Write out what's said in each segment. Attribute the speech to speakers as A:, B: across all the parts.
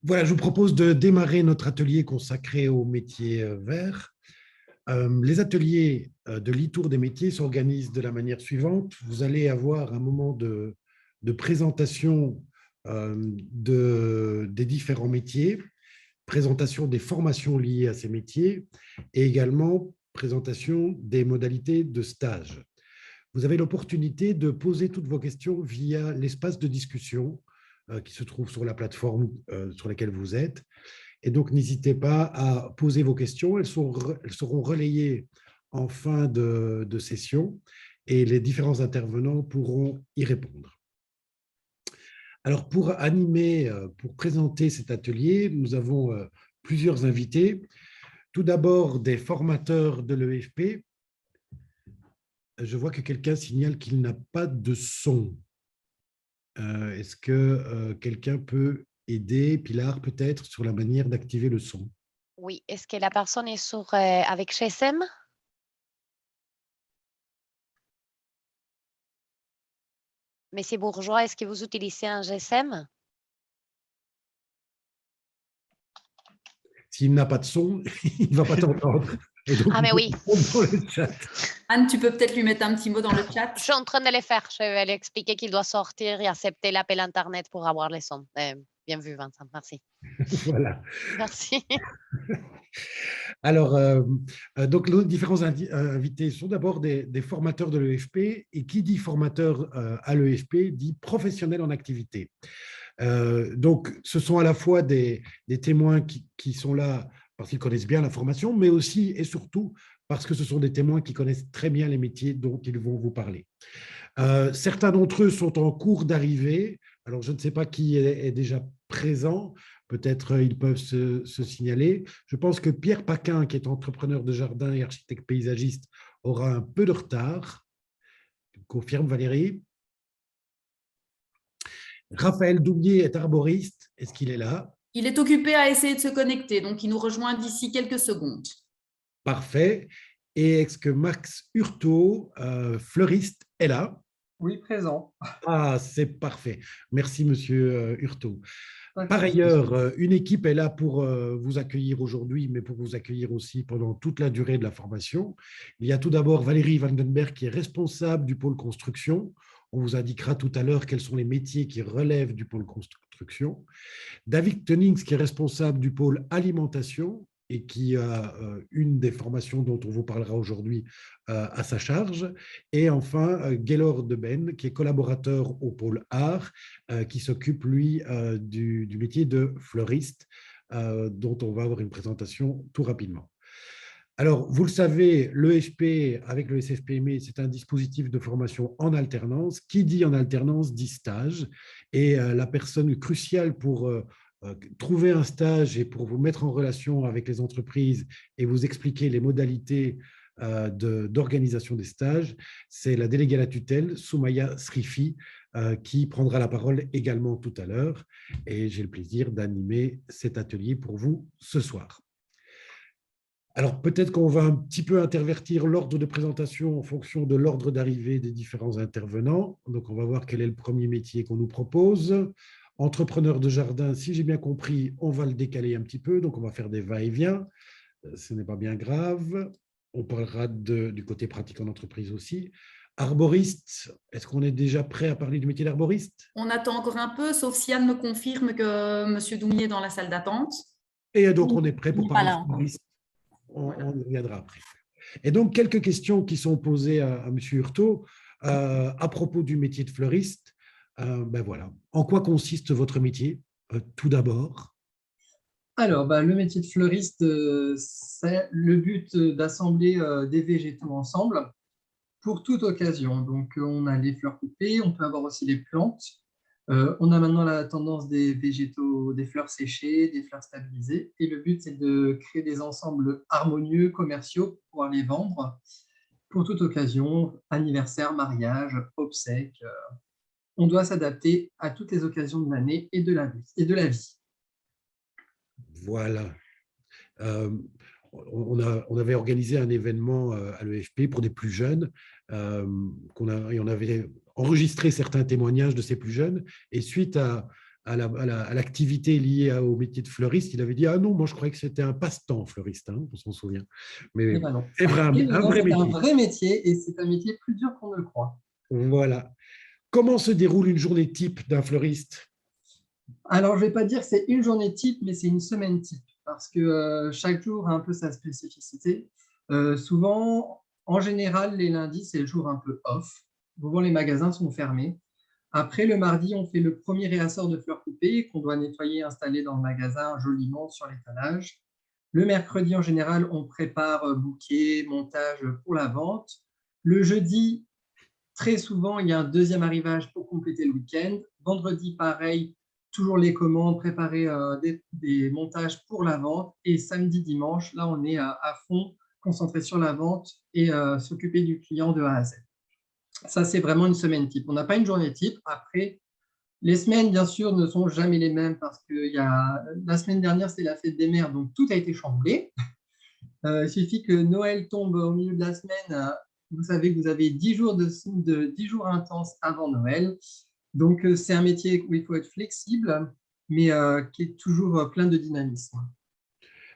A: Voilà, je vous propose de démarrer notre atelier consacré aux métiers verts. Les ateliers de l'e-tour des métiers s'organisent de la manière suivante. Vous allez avoir un moment de présentation des différents métiers, présentation des formations liées à ces métiers et également présentation des modalités de stage. Vous avez l'opportunité de poser toutes vos questions via l'espace de discussion qui se trouve sur la plateforme sur laquelle vous êtes. Et donc, n'hésitez pas à poser vos questions. Elles seront relayées en fin de session et les différents intervenants pourront y répondre. Alors, pour animer, pour présenter cet atelier, nous avons plusieurs invités. Tout d'abord, des formateurs de l'EFP. Je vois que quelqu'un signale qu'il n'a pas de son. Est-ce que quelqu'un peut aider, Pilar, peut-être, sur la manière d'activer le son?
B: Oui, est-ce que la personne est avec GSM? Monsieur Bourgeois, est-ce que vous utilisez un GSM?
A: S'il n'a pas de son, il ne va pas t'entendre. Et donc,
B: Ah,
A: il
B: mais
A: peut
B: oui.
A: répondre dans le chat.
C: Anne, tu peux peut-être lui mettre un petit mot dans le chat.
B: Je suis en train de le faire. Je vais lui expliquer qu'il doit sortir et accepter l'appel Internet pour avoir les sons. Bien vu, Vincent. Merci.
A: Voilà.
B: Merci.
A: Alors, donc, nos différents invités sont d'abord des formateurs de l'EFP. Et qui dit formateur à l'EFP dit professionnel en activité. Donc, ce sont à la fois des témoins qui sont là parce qu'ils connaissent bien la formation, mais aussi et surtout parce que ce sont des témoins qui connaissent très bien les métiers dont ils vont vous parler. Certains d'entre eux sont en cours d'arrivée. Alors, je ne sais pas qui est déjà présent. Peut-être ils peuvent se signaler. Je pense que Pierre Paquin, qui est entrepreneur de jardin et architecte paysagiste, aura un peu de retard. Tu confirmes, Valérie? Raphaël Doubier est arboriste. Est-ce qu'il est là?
C: Il est occupé à essayer de se connecter, donc il nous rejoint d'ici quelques secondes.
A: Parfait. Et est-ce que Max Hurtaud, fleuriste, est là?
D: Oui, présent.
A: Ah, c'est parfait. Merci, monsieur Hurtaud.
D: Pas de
A: Par
D: souci.
A: ailleurs, une équipe est là pour vous accueillir aujourd'hui, mais pour vous accueillir aussi pendant toute la durée de la formation. Il y a tout d'abord Valérie Vandenberg qui est responsable du pôle construction. On vous indiquera tout à l'heure quels sont les métiers qui relèvent du pôle construction. David Tenings qui est responsable du pôle alimentation et qui a une des formations dont on vous parlera aujourd'hui à sa charge. Et enfin, Gaylor Deben, qui est collaborateur au pôle art, qui s'occupe, lui, du métier de fleuriste, dont on va avoir une présentation tout rapidement. Alors, vous le savez, l'EFP avec le SFPME, c'est un dispositif de formation en alternance. Qui dit en alternance dit stage. Et la personne cruciale pour trouver un stage et pour vous mettre en relation avec les entreprises et vous expliquer les modalités d'organisation des stages, c'est la déléguée à la tutelle, Soumaya Srifi, qui prendra la parole également tout à l'heure. Et j'ai le plaisir d'animer cet atelier pour vous ce soir. Alors, peut-être qu'on va un petit peu intervertir l'ordre de présentation en fonction de l'ordre d'arrivée des différents intervenants. Donc, on va voir quel est le premier métier qu'on nous propose. Entrepreneur de jardin, si j'ai bien compris, on va le décaler un petit peu. Donc, on va faire des va-et-vient. Ce n'est pas bien grave. On parlera du côté pratique en entreprise aussi. Arboriste, est-ce qu'on est déjà prêt à parler du métier d'arboriste?
C: On attend encore un peu, sauf si Anne me confirme que M. Doumier est dans la salle d'attente.
A: Et donc, on est prêt pour parler
C: d'arboriste.
A: On y reviendra après. Et donc, quelques questions qui sont posées à M. Hurtaud à propos du métier de fleuriste. Ben voilà. En quoi consiste votre métier, tout d'abord?
D: Alors, le métier de fleuriste, c'est le but d'assembler des végétaux ensemble pour toute occasion. Donc, on a les fleurs coupées, on peut avoir aussi les plantes. On a maintenant la tendance des végétaux, des fleurs séchées, des fleurs stabilisées. Et le but, c'est de créer des ensembles harmonieux, commerciaux, pour pouvoir les vendre pour toute occasion, anniversaire, mariage, obsèques. On doit s'adapter à toutes les occasions de l'année et de la vie.
A: Voilà. On avait organisé un événement à l'EFP pour des plus jeunes, et on avait enregistré certains témoignages de ces plus jeunes. Et suite à à l'activité liée au métier de fleuriste, il avait dit: ah non, moi je croyais que c'était un passe-temps fleuriste, hein, on s'en souvient. Mais
D: Eh ben non.
A: c'est vrai, un
D: Non,
A: vrai
D: c'est un
A: métier.
D: vrai métier et c'est un métier plus dur qu'on ne le croit.
A: Voilà. Comment se déroule une journée type d'un fleuriste?
D: Alors, je ne vais pas dire que c'est une journée type, mais c'est une semaine type, parce que chaque jour a un peu sa spécificité. Souvent, en général, les lundis, c'est le jour un peu off. Souvent, les magasins sont fermés. Après, le mardi, on fait le premier réassort de fleurs coupées qu'on doit nettoyer et installer dans le magasin joliment sur l'étalage. Le mercredi, en général, on prépare bouquet, montage pour la vente. Le jeudi, très souvent, il y a un deuxième arrivage pour compléter le week-end. Vendredi, pareil, toujours les commandes, préparer des montages pour la vente. Et samedi, dimanche, là, on est à fond, concentré sur la vente et s'occuper du client de A à Z. Ça, c'est vraiment une semaine type. On n'a pas une journée type. Après, les semaines, bien sûr, ne sont jamais les mêmes parce que la semaine dernière, c'était la fête des mères, donc tout a été chamboulé. Il suffit que Noël tombe au milieu de la semaine. Vous savez que vous avez 10 jours, 10 jours intenses avant Noël. Donc, c'est un métier où il faut être flexible, mais qui est toujours plein de dynamisme.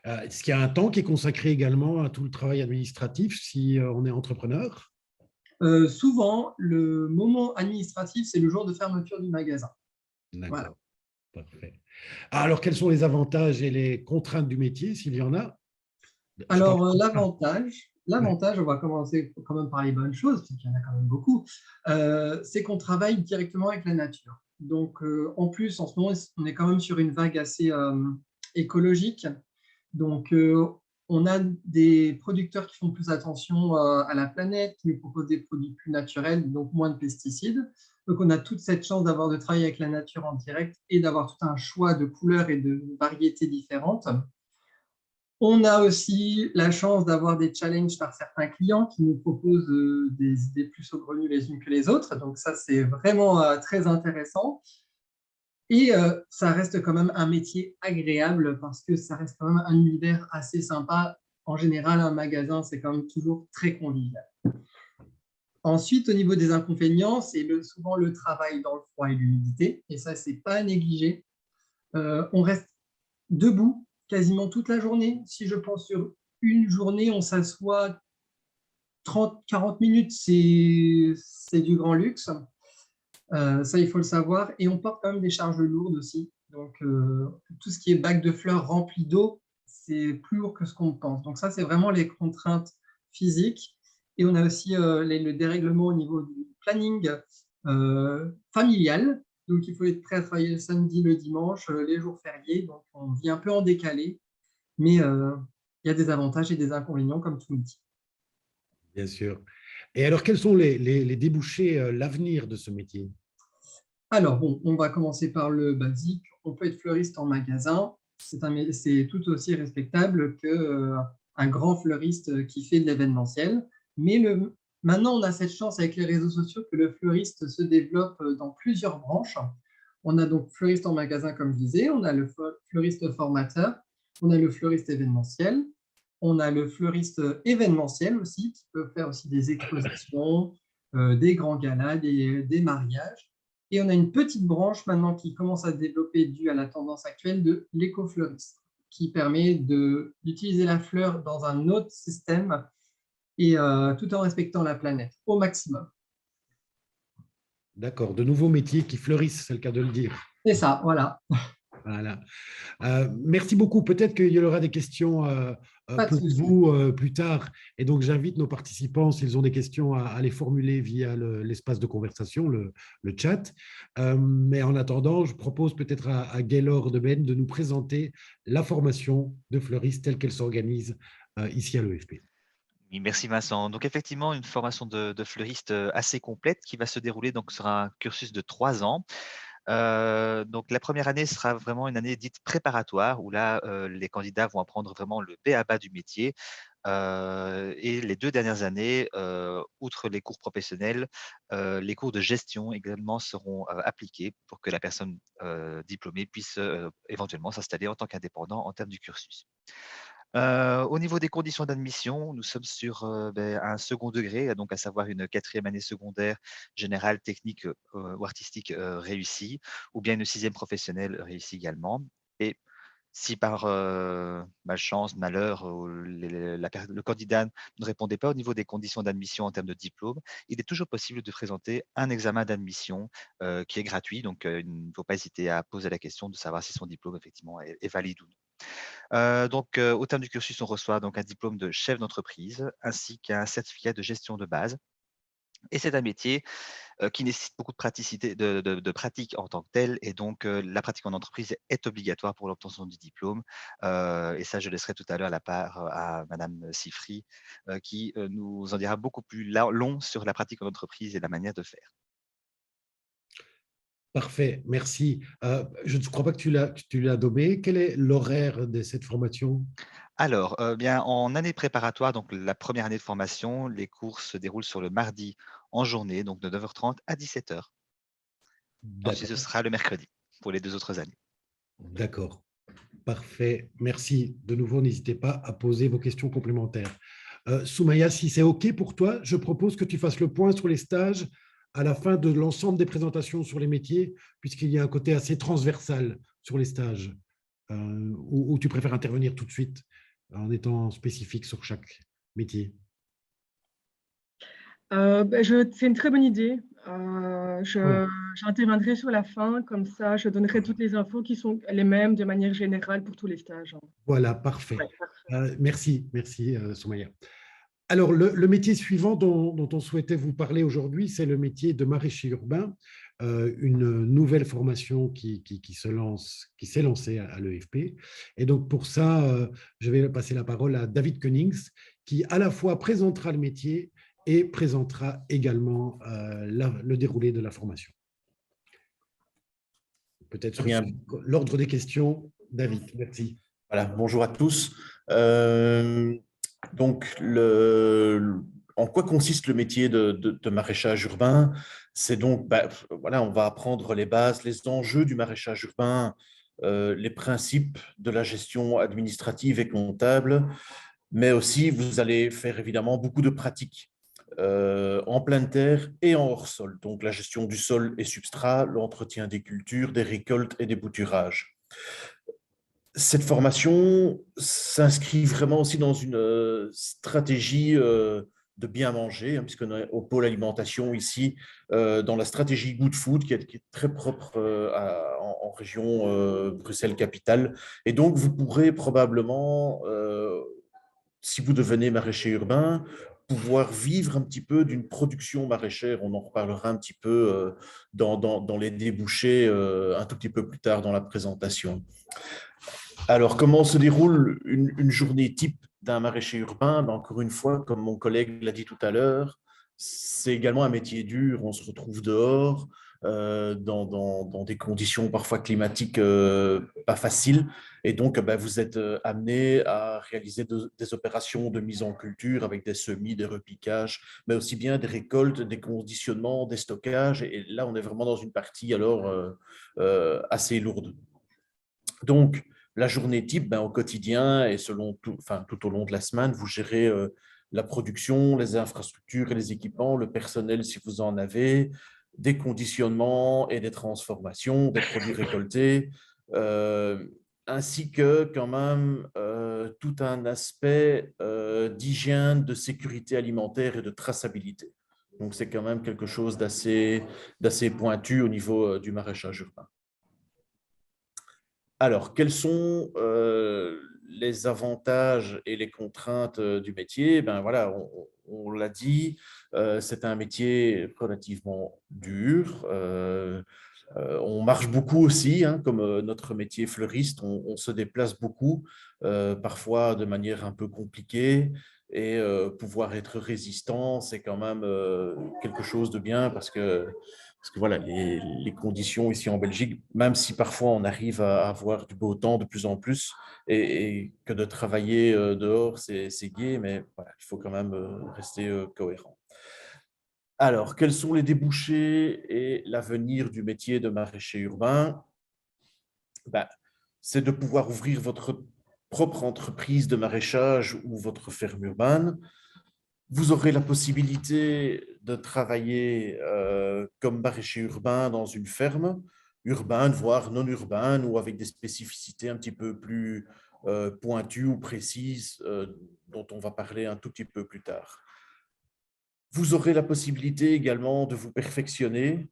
A: Est-ce qu'il y a un temps qui est consacré également à tout le travail administratif si on est entrepreneur?
D: Souvent, le moment administratif, c'est le jour de fermeture du magasin. Voilà.
A: D'accord, parfait. Alors, quels sont les avantages et les contraintes du métier, s'il y en a? Je parle
D: Alors,
A: de contraintes. Ouais.
D: l'avantage, on va commencer quand même par les bonnes choses, parce qu'il y en a quand même beaucoup, c'est qu'on travaille directement avec la nature. Donc, en plus, en ce moment, on est quand même sur une vague assez écologique. Donc, on a des producteurs qui font plus attention à la planète, qui nous proposent des produits plus naturels, donc moins de pesticides. Donc, on a toute cette chance de travailler avec la nature en direct et d'avoir tout un choix de couleurs et de variétés différentes. On a aussi la chance d'avoir des challenges par certains clients qui nous proposent des idées plus saugrenues les unes que les autres. Donc ça, c'est vraiment très intéressant. Et ça reste quand même un métier agréable parce que ça reste quand même un univers assez sympa. En général, un magasin, c'est quand même toujours très convivial. Ensuite, au niveau des inconvénients, c'est souvent le travail dans le froid et l'humidité. Et ça, c'est pas à négliger. On reste debout quasiment toute la journée. Si je pense sur une journée, on s'assoit 30-40 minutes, c'est du grand luxe. Ça, il faut le savoir. Et on porte quand même des charges lourdes aussi. Donc, tout ce qui est bac de fleurs rempli d'eau, c'est plus lourd que ce qu'on pense. Donc, ça, c'est vraiment les contraintes physiques. Et on a aussi le dérèglement au niveau du planning familial. Donc, il faut être prêt à travailler le samedi, le dimanche, les jours fériés. Donc, on vit un peu en décalé. Mais il y a des avantages et des inconvénients, comme tout métier.
A: Bien sûr. Et alors, quels sont les débouchés, l'avenir de ce métier?
D: Alors, bon, on va commencer par le basique. On peut être fleuriste en magasin. C'est tout aussi respectable qu'un grand fleuriste qui fait de l'événementiel. Mais maintenant, on a cette chance avec les réseaux sociaux que le fleuriste se développe dans plusieurs branches. On a donc fleuriste en magasin, comme je disais. On a le fleuriste formateur. On a le fleuriste événementiel. On a le fleuriste événementiel aussi, qui peut faire aussi des expositions, des grands galas, des mariages. Et on a une petite branche maintenant qui commence à se développer due à la tendance actuelle de l'écofleuriste, qui permet d'utiliser la fleur dans un autre système et tout en respectant la planète au maximum.
A: D'accord, de nouveaux métiers qui fleurissent, c'est le cas de le dire.
D: C'est ça, voilà.
A: Voilà. Merci beaucoup. Peut-être qu'il y aura des questions
D: Pas de
A: pour
D: souci.
A: vous plus tard. Et donc, j'invite nos participants, s'ils ont des questions, à les formuler via l'espace de conversation, le chat. Mais en attendant, je propose peut-être à Gaylor Deben de nous présenter la formation de fleuriste telle qu'elle s'organise ici à l'EFP.
E: Oui, merci Vincent. Donc effectivement, une formation de fleuriste assez complète qui va se dérouler donc sur un cursus de 3 ans. Donc la première année sera vraiment une année dite préparatoire où là, les candidats vont apprendre vraiment le b.a.-ba du métier. Et les 2 dernières années, outre les cours professionnels, les cours de gestion également seront appliqués pour que la personne diplômée puisse éventuellement s'installer en tant qu'indépendant en termes du cursus. Au niveau des conditions d'admission, nous sommes sur un second degré, donc à savoir une 4e année secondaire générale, technique ou artistique réussie, ou bien une 6e professionnelle réussie également. Et si par malchance, malheur, le candidat ne répondait pas au niveau des conditions d'admission en termes de diplôme, il est toujours possible de présenter un examen d'admission qui est gratuit. Donc, il ne faut pas hésiter à poser la question de savoir si son diplôme effectivement est valide ou non. Au terme du cursus, on reçoit donc un diplôme de chef d'entreprise ainsi qu'un certificat de gestion de base. Et c'est un métier qui nécessite beaucoup de praticité, de pratique en tant que tel. Et donc, la pratique en entreprise est obligatoire pour l'obtention du diplôme. Et ça, je laisserai tout à l'heure la part à Madame Sifri, qui nous en dira beaucoup plus long sur la pratique en entreprise et la manière de faire.
A: Parfait, merci. Je ne crois pas que tu l'as nommé. Quel est l'horaire de cette formation?
E: Alors, bien, en année préparatoire, donc la première année de formation, les cours se déroulent sur le mardi en journée, donc de 9h30 à 17h. Ensuite, ce
A: D'accord,
E: sera le mercredi pour les 2 autres années.
A: d'accord. Parfait, merci. De nouveau, n'hésitez pas à poser vos questions complémentaires. Soumaya, si c'est OK pour toi, je propose que tu fasses le point sur les stages à la fin de l'ensemble des présentations sur les métiers, puisqu'il y a un côté assez transversal sur les stages, ou tu préfères intervenir tout de suite en étant spécifique sur chaque métier.
F: C'est une très bonne idée.
A: Voilà.
F: J'interviendrai sur la fin, comme ça je donnerai toutes les infos qui sont les mêmes de manière générale pour tous les stages.
A: Voilà, parfait.
F: Ouais.
A: Merci, Soumaya. Alors, le métier suivant dont on souhaitait vous parler aujourd'hui, c'est le métier de maraîcher urbain, une nouvelle formation qui s'est lancée à l'EFP. Et donc, pour ça, je vais passer la parole à David Cunnings, qui à la fois présentera le métier et présentera également le déroulé de la formation. Peut-être
G: Bien.
A: l'ordre des questions, David. Merci.
G: Voilà, bonjour à tous. Donc, en quoi consiste le métier de maraîchage urbain? C'est donc, voilà, on va apprendre les bases, les enjeux du maraîchage urbain, les principes de la gestion administrative et comptable, mais aussi vous allez faire évidemment beaucoup de pratiques en pleine terre et en hors-sol, donc la gestion du sol et substrat, l'entretien des cultures, des récoltes et des bouturages. Cette formation s'inscrit vraiment aussi dans une stratégie de bien manger, hein, puisqu'on est au pôle alimentation ici, dans la stratégie Good Food, qui est très propre en région Bruxelles-Capitale. Et donc, vous pourrez probablement, si vous devenez maraîcher urbain, pouvoir vivre un petit peu d'une production maraîchère. On en reparlera un petit peu dans les débouchés un tout petit peu plus tard dans la présentation. Alors, comment se déroule une journée type d'un maraîcher urbain? Encore une fois, comme mon collègue l'a dit tout à l'heure, c'est également un métier dur. On se retrouve dehors, dans des conditions parfois climatiques pas faciles. Et donc, vous êtes amené à réaliser des opérations de mise en culture avec des semis, des repiquages, mais aussi bien des récoltes, des conditionnements, des stockages. Et là, on est vraiment dans une partie alors assez lourde. Donc, la journée type, au quotidien et tout au long de la semaine, vous gérez la production, les infrastructures et les équipements, le personnel si vous en avez, des conditionnements et des transformations, des produits récoltés, ainsi que quand même tout un aspect d'hygiène, de sécurité alimentaire et de traçabilité. Donc, c'est quand même quelque chose d'assez pointu au niveau du maraîchage urbain. Alors, quels sont les avantages et les contraintes du métier? Voilà, on l'a dit, c'est un métier relativement dur. On marche beaucoup aussi, hein, comme notre métier fleuriste, on se déplace beaucoup, parfois de manière un peu compliquée. Et pouvoir être résistant, c'est quand même quelque chose de bien parce que voilà, les conditions ici en Belgique, même si parfois on arrive à avoir du beau temps de plus en plus et que de travailler dehors, c'est gai, mais voilà, il faut quand même rester cohérent. Alors, quels sont les débouchés et l'avenir du métier de maraîcher urbain? C'est de pouvoir ouvrir votre propre entreprise de maraîchage ou votre ferme urbaine, vous aurez la possibilité de travailler comme maraîcher urbain dans une ferme urbaine, voire non urbaine, ou avec des spécificités un petit peu plus pointues ou précises dont on va parler un tout petit peu plus tard. Vous aurez la possibilité également de vous perfectionner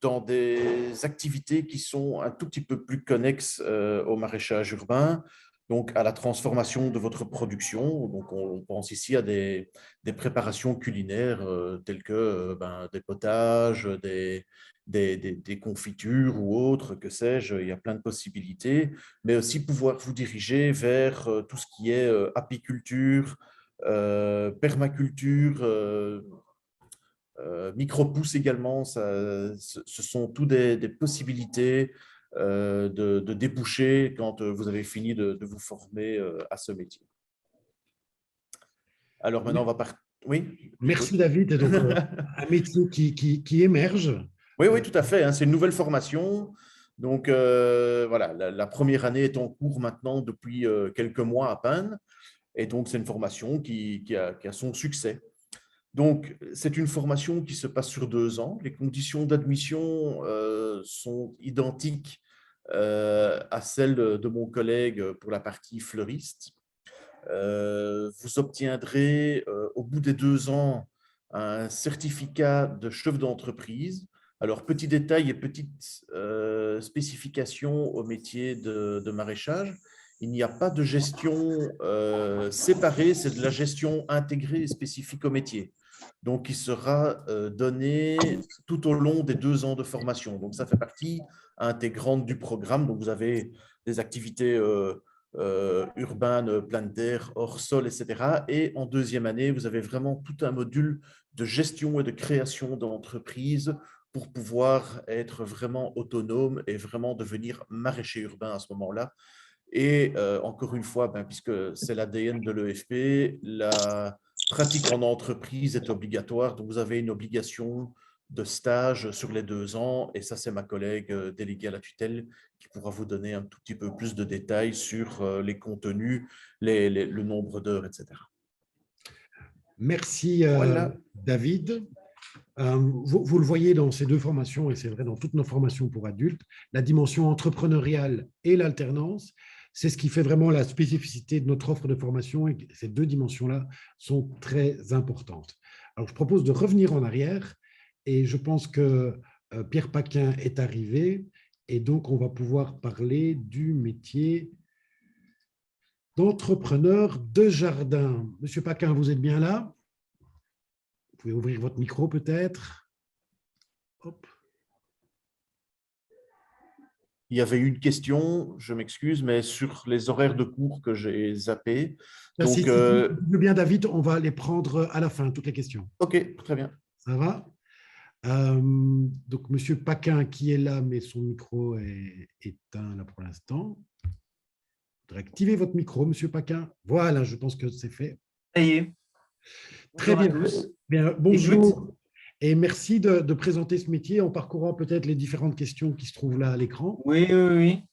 G: dans des activités qui sont un tout petit peu plus connexes au maraîchage urbain, donc à la transformation de votre production. Donc on pense ici à des préparations culinaires telles que des potages, des confitures ou autres, que sais-je, il y a plein de possibilités, mais aussi pouvoir vous diriger vers tout ce qui est apiculture, permaculture, micro-pousses également, ce sont tous des possibilités de déboucher quand vous avez fini de vous former à ce métier. Alors maintenant, on va partir. Oui.
A: Merci David. Et donc, un métier qui émerge.
G: Oui, oui, tout à fait. Hein, c'est une nouvelle formation. Donc, voilà, la première année est en cours maintenant depuis quelques mois à peine. Et donc, c'est une formation qui a son succès. Donc, c'est une formation qui se passe sur 2 ans. Les conditions d'admission sont identiques à celles de mon collègue pour la partie fleuriste. Vous obtiendrez au bout des 2 ans un certificat de chef d'entreprise. Alors, petit détail et petite spécification au métier de maraîchage. Il n'y a pas de gestion séparée, c'est de la gestion intégrée et spécifique au métier. Donc, il sera donné tout au long des 2 ans de formation. Donc, ça fait partie intégrante du programme. Donc, vous avez des activités urbaines, plein d'air, hors sol, etc. Et en 2e année, vous avez vraiment tout un module de gestion et de création d'entreprise pour pouvoir être vraiment autonome et vraiment devenir maraîcher urbain à ce moment-là. Et encore une fois, puisque c'est l'ADN de l'EFP, la pratique en entreprise est obligatoire. Donc, vous avez une obligation de stage sur les 2 ans. Et ça, c'est ma collègue déléguée à la tutelle qui pourra vous donner un tout petit peu plus de détails sur les contenus, le nombre d'heures, etc.
A: Merci
G: Voilà.
A: David. Vous le voyez dans ces 2 formations, et c'est vrai dans toutes nos formations pour adultes, la dimension entrepreneuriale et l'alternance, c'est ce qui fait vraiment la spécificité de notre offre de formation, et ces 2 dimensions-là sont très importantes. Alors, je propose de revenir en arrière, et je pense que Pierre Paquin est arrivé, et donc on va pouvoir parler du métier d'entrepreneur de jardin. Monsieur Paquin, vous êtes bien là? Vous pouvez ouvrir votre micro peut-être. Hop.
G: Il y avait une question, je m'excuse, mais sur les horaires de cours que j'ai zappés. Donc,
A: si tu veux bien, David, on va les prendre à la fin, toutes les questions.
G: OK, très bien.
A: Ça va? Donc, Monsieur Paquin qui est là, mais son micro est éteint là pour l'instant. Il faudrait activer votre micro, Monsieur Paquin. Voilà, je pense que c'est fait.
H: Ça y est.
A: Très bien. Bien. Bonjour.
H: Écoute.
A: Et merci de présenter ce métier en parcourant peut-être les différentes questions qui se trouvent là à l'écran.
H: Oui, oui, oui.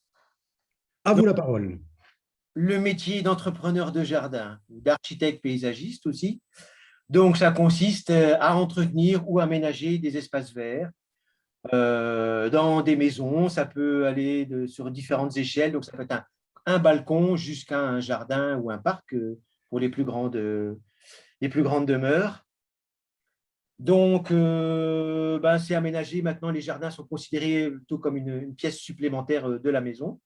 A: À vous la parole.
H: Le métier d'entrepreneur de jardin, d'architecte paysagiste aussi. Donc, ça consiste à entretenir ou aménager des espaces verts dans des maisons. Ça peut aller sur différentes échelles. Donc, ça peut être un balcon jusqu'à un jardin ou un parc pour les plus grandes demeures. Donc, c'est aménagé. Maintenant, les jardins sont considérés plutôt comme une pièce supplémentaire de la maison.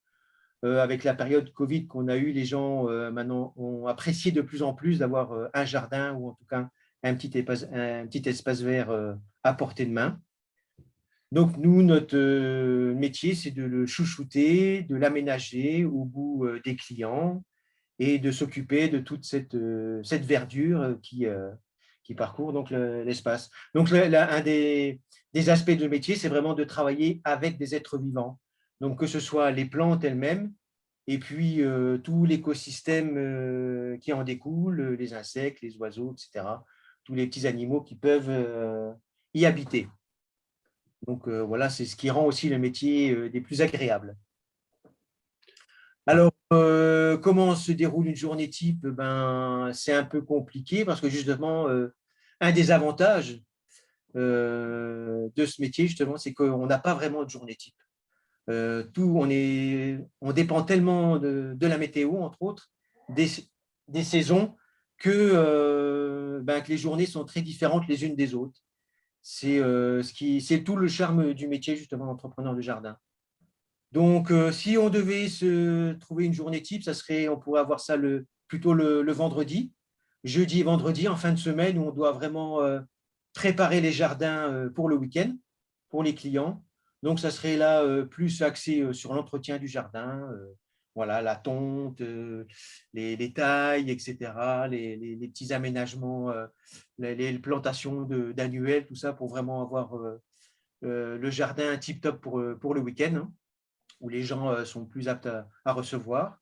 H: Avec la période Covid qu'on a eue, les gens maintenant ont apprécié de plus en plus d'avoir un jardin ou en tout cas un petit espace vert à portée de main. Donc, nous, notre métier, c'est de le chouchouter, de l'aménager au goût des clients et de s'occuper de toute cette verdure qui parcourt donc l'espace. Donc, un des aspects de métier, c'est vraiment de travailler avec des êtres vivants. Donc, que ce soit les plantes elles-mêmes et puis tout l'écosystème qui en découle, les insectes, les oiseaux, etc. Tous les petits animaux qui peuvent y habiter. Donc, voilà, c'est ce qui rend aussi le métier des plus agréables. Alors, comment se déroule une journée type? Ben, c'est un peu compliqué parce que justement, un des avantages de ce métier, justement, c'est qu'on n'a pas vraiment de journée type. On dépend tellement de la météo, entre autres, des saisons, que les journées sont très différentes les unes des autres. C'est tout le charme du métier, justement, d'entrepreneur de jardin. Donc, si on devait se trouver une journée type, on pourrait avoir ça plutôt le vendredi, jeudi et vendredi, en fin de semaine, où on doit vraiment préparer les jardins pour le week-end, pour les clients. Donc, ça serait là plus axé sur l'entretien du jardin, voilà, la tonte, les tailles, etc., les petits aménagements, les plantations d'annuels, tout ça, pour vraiment avoir le jardin tip-top pour le week-end, hein, où les gens sont plus aptes à recevoir.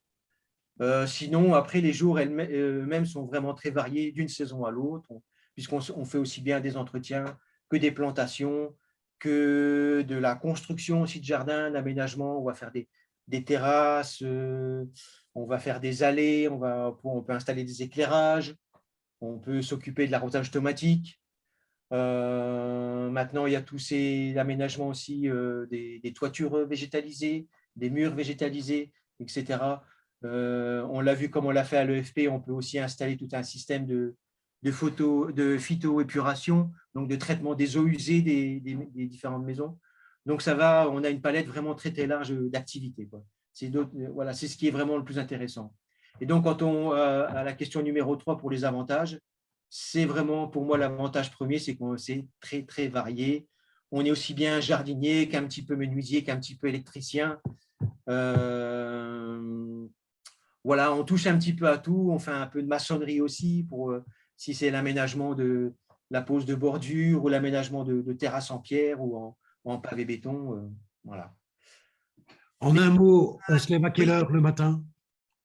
H: Sinon, après, les jours eux-mêmes sont vraiment très variés d'une saison à l'autre, puisqu'on fait aussi bien des entretiens que des plantations, que de la construction aussi de jardins, d'aménagement. On va faire des terrasses, on va faire des allées, on peut installer des éclairages, on peut s'occuper de l'arrosage automatique. Maintenant, il y a tous ces aménagements aussi, des toitures végétalisées, des murs végétalisés, etc. On l'a vu comme on l'a fait à l'EFP, on peut aussi installer tout un système de phytoépuration, donc de traitement des eaux usées des différentes maisons. Donc ça va, on a une palette vraiment très très large d'activités. Voilà, c'est ce qui est vraiment le plus intéressant. Et donc, à la question numéro 3 pour les avantages, c'est vraiment pour moi l'avantage premier, c'est qu'on c'est très très varié. On est aussi bien jardinier qu'un petit peu menuisier, qu'un petit peu électricien. Voilà, on touche un petit peu à tout. On fait un peu de maçonnerie aussi, si c'est l'aménagement de la pose de bordure ou l'aménagement de terrasses en pierre ou en pavé béton. Voilà.
A: En un mot, on se lève à quelle heure le matin?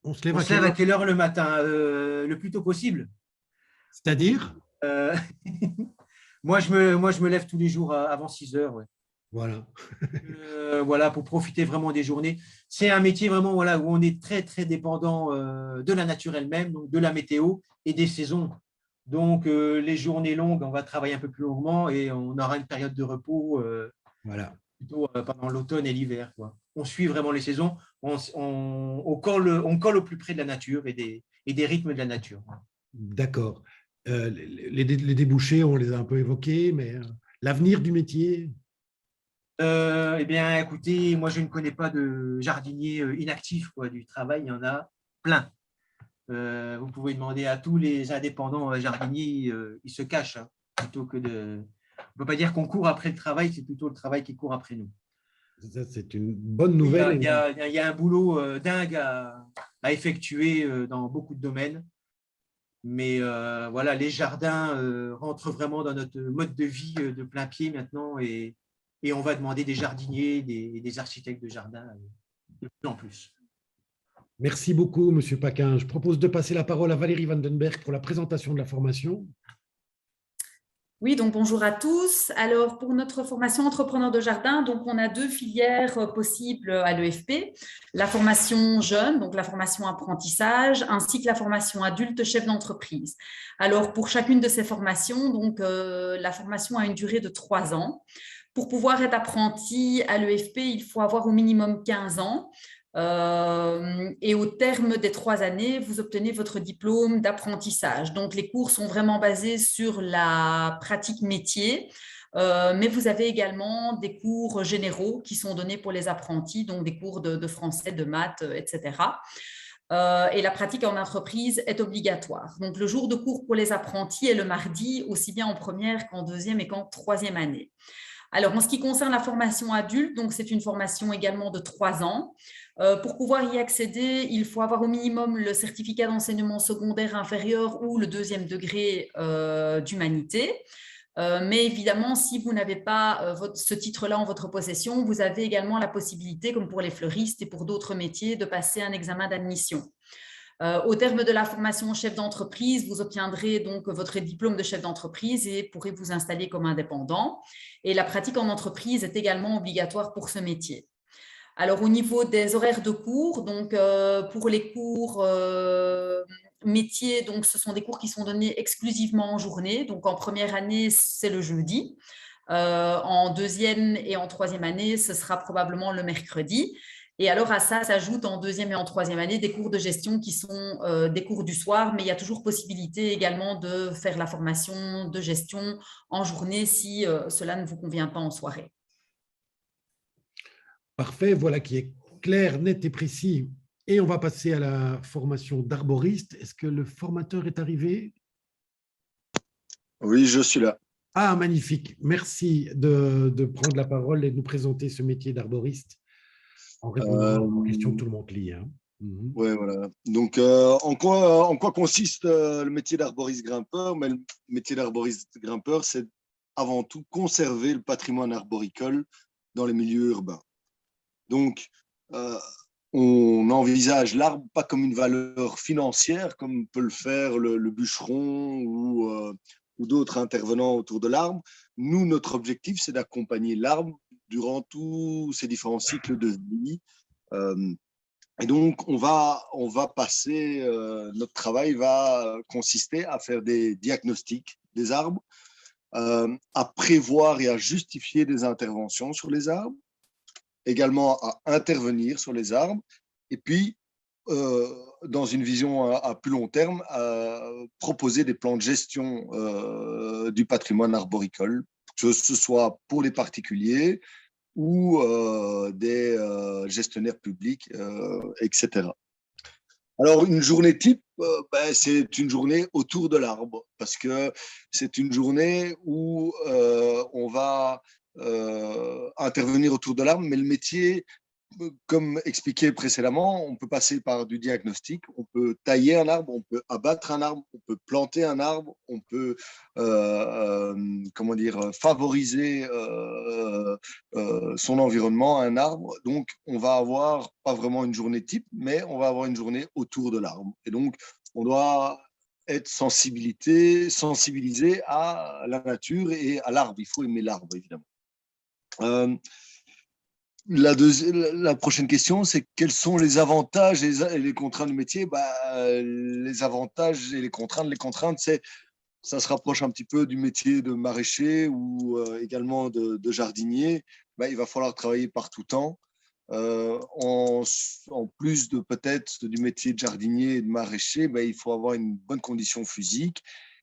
H: On se lève à quelle heure le matin? Le plus tôt possible.
A: C'est-à-dire?
H: Moi, je me lève tous les jours avant 6 heures. Ouais.
A: Voilà.
H: Voilà, pour profiter vraiment des journées. C'est un métier vraiment où on est très, très dépendant de la nature elle-même, donc de la météo et des saisons. Donc, les journées longues, on va travailler un peu plus longuement et on aura une période de repos
A: voilà.
H: plutôt pendant l'automne et l'hiver. On suit vraiment les saisons, on colle au plus près de la nature et des rythmes de la nature.
A: D'accord. Les débouchés, on les a un peu évoqués, mais l'avenir du métier?
H: Eh bien, écoutez, moi, je ne connais pas de jardinier inactif. Du travail, il y en a plein. Vous pouvez demander à tous les indépendants jardiniers, ils se cachent, hein, plutôt que de… On ne peut pas dire qu'on court après le travail, c'est plutôt le travail qui court après nous.
A: Ça, c'est une bonne nouvelle.
H: Il y a un boulot dingue à effectuer dans beaucoup de domaines. Mais voilà, les jardins rentrent vraiment dans notre mode de vie de plein pied maintenant et on va demander des jardiniers, des architectes de jardin de plus en plus.
A: Merci beaucoup, Monsieur Paquin. Je propose de passer la parole à Valérie Vandenberg pour la présentation de la formation.
C: Oui, donc bonjour à tous. Alors, pour notre formation entrepreneur de jardin, donc on a 2 filières possibles à l'EFP. La formation jeune, donc la formation apprentissage, ainsi que la formation adulte chef d'entreprise. Alors, pour chacune de ces formations, donc la formation a une durée de 3 ans. Pour pouvoir être apprenti à l'EFP, il faut avoir au minimum 15 ans. Et au terme des 3 années, vous obtenez votre diplôme d'apprentissage. Donc, les cours sont vraiment basés sur la pratique métier, mais vous avez également des cours généraux qui sont donnés pour les apprentis, donc des cours de français, de maths, etc. Et la pratique en entreprise est obligatoire. Donc, le jour de cours pour les apprentis est le mardi, aussi bien en première qu'en deuxième et qu'en troisième année. Alors, en ce qui concerne la formation adulte, donc c'est une formation également de 3 ans. Pour pouvoir y accéder, il faut avoir au minimum le certificat d'enseignement secondaire inférieur ou le 2e degré d'humanité. Mais évidemment, si vous n'avez pas ce titre-là en votre possession, vous avez également la possibilité, comme pour les fleuristes et pour d'autres métiers, de passer un examen d'admission. Au terme de la formation chef d'entreprise, vous obtiendrez donc votre diplôme de chef d'entreprise et pourrez vous installer comme indépendant. Et la pratique en entreprise est également obligatoire pour ce métier. Alors, au niveau des horaires de cours, donc pour les cours métiers, donc ce sont des cours qui sont donnés exclusivement en journée. Donc, en première année, c'est le jeudi. En deuxième et en troisième année, ce sera probablement le mercredi. Et alors, à ça s'ajoutent en deuxième et en troisième année des cours de gestion qui sont des cours du soir, mais il y a toujours possibilité également de faire la formation de gestion en journée si cela ne vous convient pas en soirée.
A: Parfait, voilà qui est clair, net et précis. Et on va passer à la formation d'arboriste. Est-ce que le formateur est arrivé?
I: Oui, je suis là.
A: Ah, magnifique. Merci de prendre la parole et de nous présenter ce métier d'arboriste en répondant aux questions que tout le monde lit. Hein.
I: Oui, voilà. Donc, en quoi consiste le métier d'arboriste grimpeur? Mais le métier d'arboriste grimpeur, c'est avant tout conserver le patrimoine arboricole dans les milieux urbains. Donc, on envisage l'arbre pas comme une valeur financière, comme peut le faire le bûcheron ou d'autres intervenants autour de l'arbre. Nous, notre objectif, c'est d'accompagner l'arbre durant tous ces différents cycles de vie. Et donc, on va passer, notre travail va consister à faire des diagnostics des arbres, à prévoir et à justifier des interventions sur les arbres, également à intervenir sur les arbres, et puis, dans une vision à plus long terme, à proposer des plans de gestion du patrimoine arboricole, que ce soit pour les particuliers ou des gestionnaires publics, etc. Alors, une journée type, c'est une journée autour de l'arbre, parce que c'est une journée où on va intervenir autour de l'arbre, mais le métier, comme expliqué précédemment, on peut passer par du diagnostic, on peut tailler un arbre, on peut abattre un arbre, on peut planter un arbre, on peut favoriser son environnement, un arbre. Donc, on va avoir pas vraiment une journée type, mais on va avoir une journée autour de l'arbre. Et donc, on doit être sensibilisé à la nature et à l'arbre. Il faut aimer l'arbre, évidemment. La prochaine question, c'est quels sont les avantages et les contraintes du métier? Les avantages et les contraintes, ça se rapproche un petit peu du métier de maraîcher ou également de jardinier. Il va falloir travailler par tout temps. En plus de peut-être du métier de jardinier et de maraîcher, il faut avoir une bonne condition physique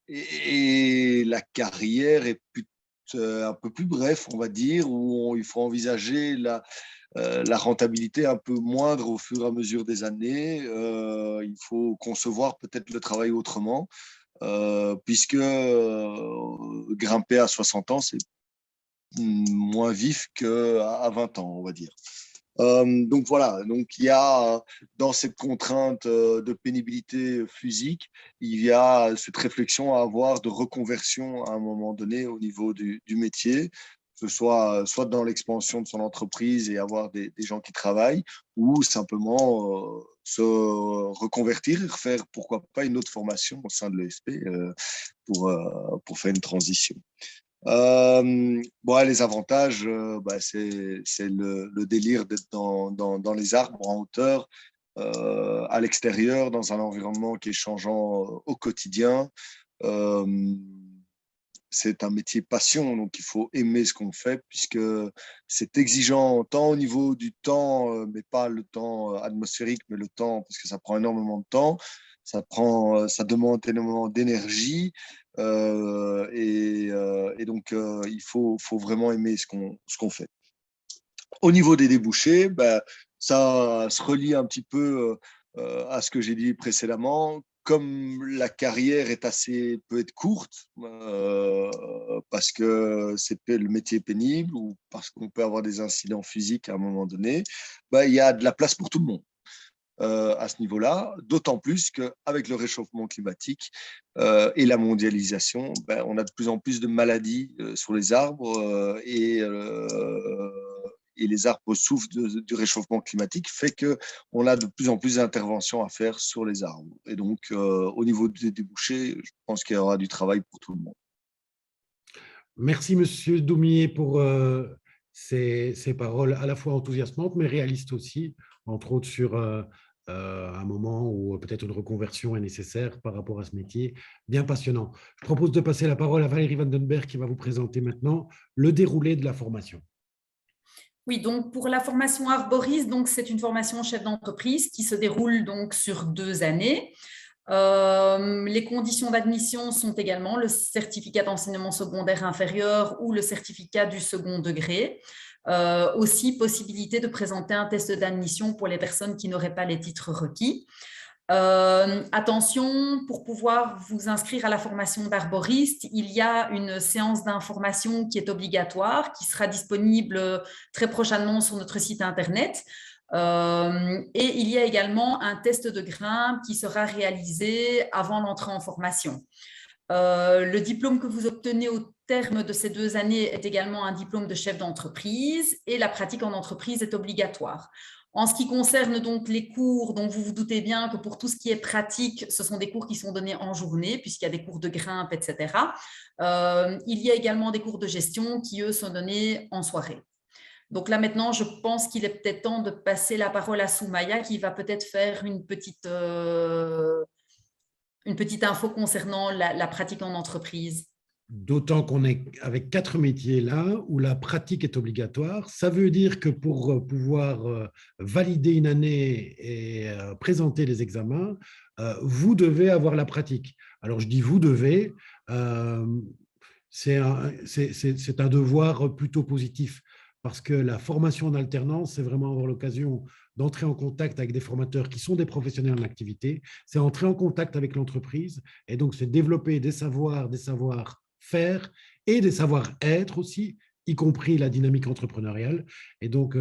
I: et la carrière est un peu plus bref, on va dire, où il faut envisager la rentabilité un peu moindre au fur et à mesure des années. Il faut concevoir peut-être le travail autrement, puisque grimper à 60 ans, c'est moins vif qu'à 20 ans, on va dire. Donc voilà, donc il y a dans cette contrainte de pénibilité physique, il y a cette réflexion à avoir de reconversion à un moment donné au niveau du métier, que ce soit dans l'expansion de son entreprise et avoir des gens qui travaillent, ou simplement se reconvertir et faire pourquoi pas une autre formation au sein de l'ESP pour faire une transition. Les avantages, c'est le délire d'être dans les arbres en hauteur, à l'extérieur, dans un environnement qui est changeant au quotidien. C'est un métier passion, donc il faut aimer ce qu'on fait, puisque c'est exigeant tant au niveau du temps, mais pas le temps atmosphérique, mais le temps, parce que ça prend énormément de temps, ça demande énormément d'énergie. Et donc, il faut vraiment aimer ce qu'on fait. Au niveau des débouchés, ça se relie un petit peu à ce que j'ai dit précédemment. Comme la carrière peut être courte, parce que le métier est pénible ou parce qu'on peut avoir des incidents physiques à un moment donné, il y a de la place pour tout le monde. À ce niveau-là, d'autant plus qu'avec le réchauffement climatique et la mondialisation, on a de plus en plus de maladies sur les arbres et les arbres souffrent du réchauffement climatique, fait qu'on a de plus en plus d'interventions à faire sur les arbres. Et donc, au niveau des débouchés, je pense qu'il y aura du travail pour tout le monde.
A: Merci, Monsieur Daumier, pour ces paroles à la fois enthousiasmantes, mais réalistes aussi, entre autres sur un moment où peut-être une reconversion est nécessaire par rapport à ce métier. Bien passionnant. Je propose de passer la parole à Valérie Vandenberg qui va vous présenter maintenant le déroulé de la formation.
C: Oui, donc pour la formation arboriste, donc c'est une formation chef d'entreprise qui se déroule donc sur 2 années. Les conditions d'admission sont également le certificat d'enseignement secondaire inférieur ou le certificat du second degré. Aussi, possibilité de présenter un test d'admission pour les personnes qui n'auraient pas les titres requis. Attention, pour pouvoir vous inscrire à la formation d'arboriste, il y a une séance d'information qui est obligatoire, qui sera disponible très prochainement sur notre site internet. Et il y a également un test de grimpe qui sera réalisé avant l'entrée en formation. Le diplôme que vous obtenez au terme de ces 2 années est également un diplôme de chef d'entreprise et la pratique en entreprise est obligatoire. En ce qui concerne donc les cours, donc vous vous doutez bien que pour tout ce qui est pratique, ce sont des cours qui sont donnés en journée, puisqu'il y a des cours de grimpe, etc. Il y a également des cours de gestion qui, eux, sont donnés en soirée. Donc là, maintenant, je pense qu'il est peut-être temps de passer la parole à Soumaya, qui va peut-être faire une petite info concernant la pratique en entreprise.
A: D'autant qu'on est avec 4 métiers là où la pratique est obligatoire. Ça veut dire que pour pouvoir valider une année et présenter les examens, vous devez avoir la pratique. Alors je dis vous devez, c'est un devoir plutôt positif parce que la formation en alternance, c'est vraiment avoir l'occasion d'entrer en contact avec des formateurs qui sont des professionnels en activité, c'est entrer en contact avec l'entreprise et donc c'est développer des savoirs faire et des savoir-être aussi, y compris la dynamique entrepreneuriale. Et donc,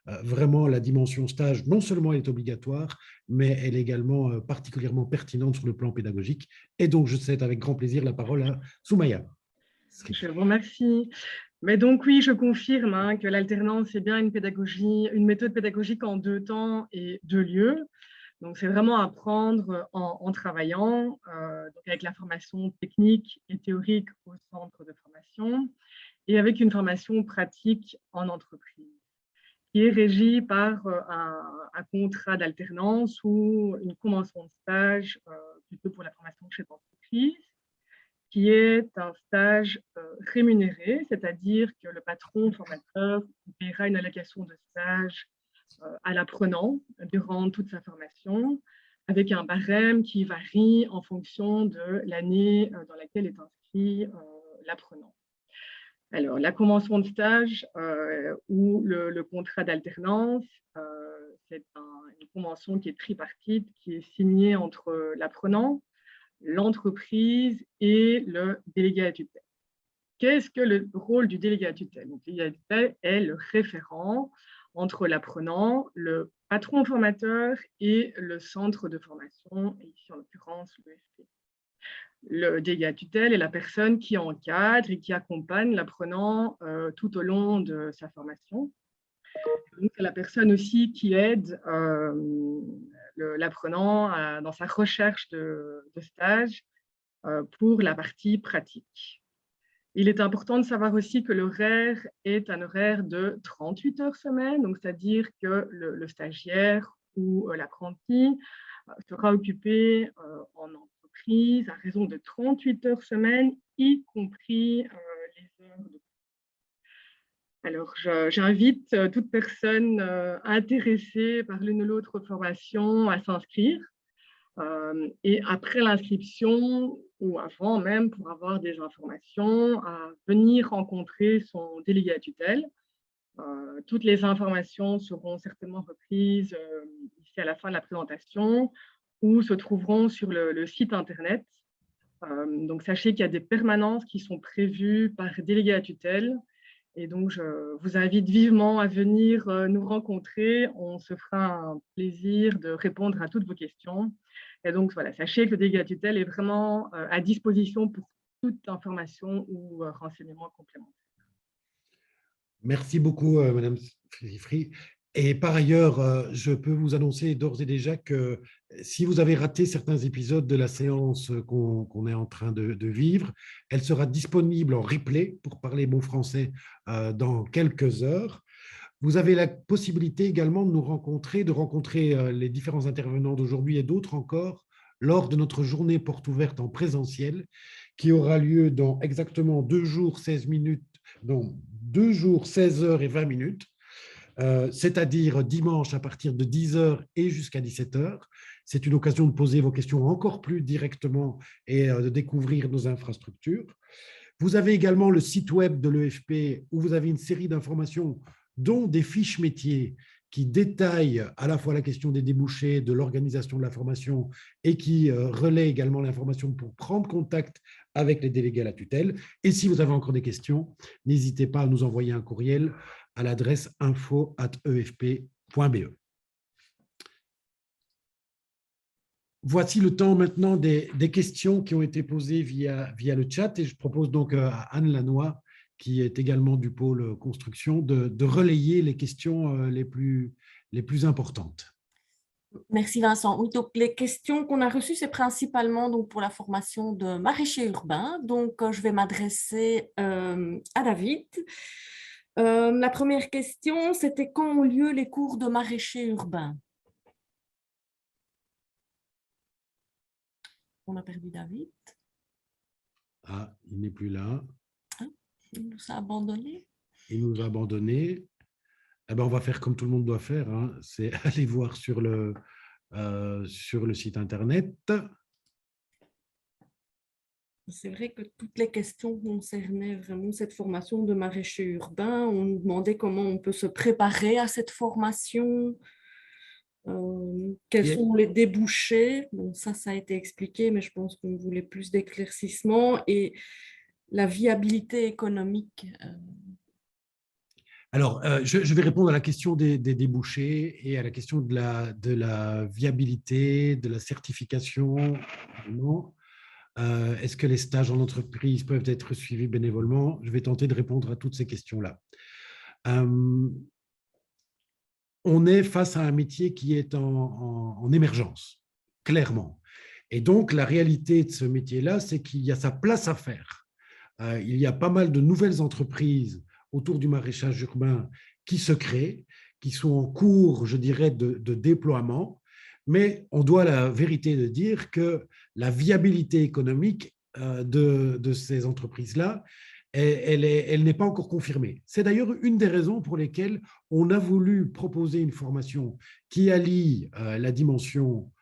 A: vraiment, la dimension stage, non seulement elle est obligatoire, mais elle est également particulièrement pertinente sur le plan pédagogique. Et donc, je cède avec grand plaisir la parole à Soumaya.
F: Je vous remercie. Mais donc oui, je confirme que l'alternance est bien une méthode pédagogique en 2 temps et 2 lieux. Donc, c'est vraiment apprendre en travaillant, donc avec la formation technique et théorique au centre de formation et avec une formation pratique en entreprise, qui est régie par un contrat d'alternance ou une convention de stage, plutôt pour la formation chef d'entreprise, qui est un stage rémunéré, c'est-à-dire que le patron formateur paiera une allocation de stage à l'apprenant durant toute sa formation, avec un barème qui varie en fonction de l'année dans laquelle est inscrit l'apprenant. Alors, la convention de stage ou le contrat d'alternance, c'est une convention qui est tripartite, qui est signée entre l'apprenant, l'entreprise et le délégué à tutelle. Qu'est-ce que le rôle du délégué à tutelle? Le délégué à tutelle est le référent entre l'apprenant, le patron formateur et le centre de formation, et ici en l'occurrence l'EFP. Le délégué à tutelle est la personne qui encadre et qui accompagne l'apprenant tout au long de sa formation. C'est la personne aussi qui aide l'apprenant dans sa recherche de stage pour la partie pratique. Il est important de savoir aussi que l'horaire est un horaire de 38 heures semaine, donc c'est-à-dire que le stagiaire ou l'apprenti sera occupé en entreprise à raison de 38 heures semaine, y compris les heures de... Alors, j'invite toute personne intéressée par l'une ou l'autre formation à s'inscrire. Et après l'inscription, ou avant même, pour avoir des informations, à venir rencontrer son délégué à tutelle. Toutes les informations seront certainement reprises ici à la fin de la présentation ou se trouveront sur le site internet. Donc, sachez qu'il y a des permanences qui sont prévues par délégué à tutelle. Et donc, je vous invite vivement à venir nous rencontrer. On se fera un plaisir de répondre à toutes vos questions. Et donc, voilà, sachez que le délégué à tutelle est vraiment à disposition pour toute information ou renseignement complémentaire.
A: Merci beaucoup, Madame Frifri. Et par ailleurs, je peux vous annoncer d'ores et déjà que si vous avez raté certains épisodes de la séance qu'on est en train de vivre, elle sera disponible en replay, pour parler bon français, dans quelques heures. Vous avez la possibilité également de nous rencontrer, de rencontrer les différents intervenants d'aujourd'hui et d'autres encore lors de notre journée porte ouverte en présentiel qui aura lieu dans exactement 2 jours, 16 minutes, non, 2 jours, 16 heures et 20 minutes. C'est-à-dire dimanche à partir de 10 heures et jusqu'à 17 heures. C'est une occasion de poser vos questions encore plus directement et de découvrir nos infrastructures. Vous avez également le site web de l'EFP où vous avez une série d'informations, dont des fiches métiers qui détaillent à la fois la question des débouchés, de l'organisation de la formation et qui relaient également l'information pour prendre contact avec les délégués à la tutelle. Et si vous avez encore des questions, n'hésitez pas à nous envoyer un courriel à l'adresse info@efp.be. Voici le temps maintenant des questions qui ont été posées via le chat et je propose donc à Anne Lannoy, qui est également du pôle construction, de relayer les questions les plus importantes.
J: Merci Vincent. Oui, donc les questions qu'on a reçues, c'est principalement donc, pour la formation de maraîcher urbain. Donc, je vais m'adresser à David. La première question, c'était quand ont lieu les cours de maraîcher urbain? On a perdu David.
A: Ah, il n'est plus là.
J: Ah, il nous a abandonnés.
A: Il nous a abandonnés. Eh ben, on va faire comme tout le monde doit faire, hein. C'est aller voir sur le site internet.
J: C'est vrai que toutes les questions concernaient vraiment cette formation de maraîcher urbain. On nous demandait comment on peut se préparer à cette formation, quels sont les débouchés. Bon, ça a été expliqué, mais je pense qu'on voulait plus d'éclaircissement et la viabilité économique.
A: Alors, je vais répondre à la question des débouchés et à la question de la viabilité, de la certification. Est-ce que les stages en entreprise peuvent être suivis bénévolement? Je vais tenter de répondre à toutes ces questions-là. On est face à un métier qui est en émergence, clairement. Et donc, la réalité de ce métier-là, c'est qu'il y a sa place à faire. Il y a pas mal de nouvelles entreprises autour du maraîchage urbain qui se créent, qui sont en cours, je dirais, de déploiement. Mais on doit la vérité de dire que la viabilité économique de ces entreprises-là, elle n'est pas encore confirmée. C'est d'ailleurs une des raisons pour lesquelles on a voulu proposer une formation qui allie la dimension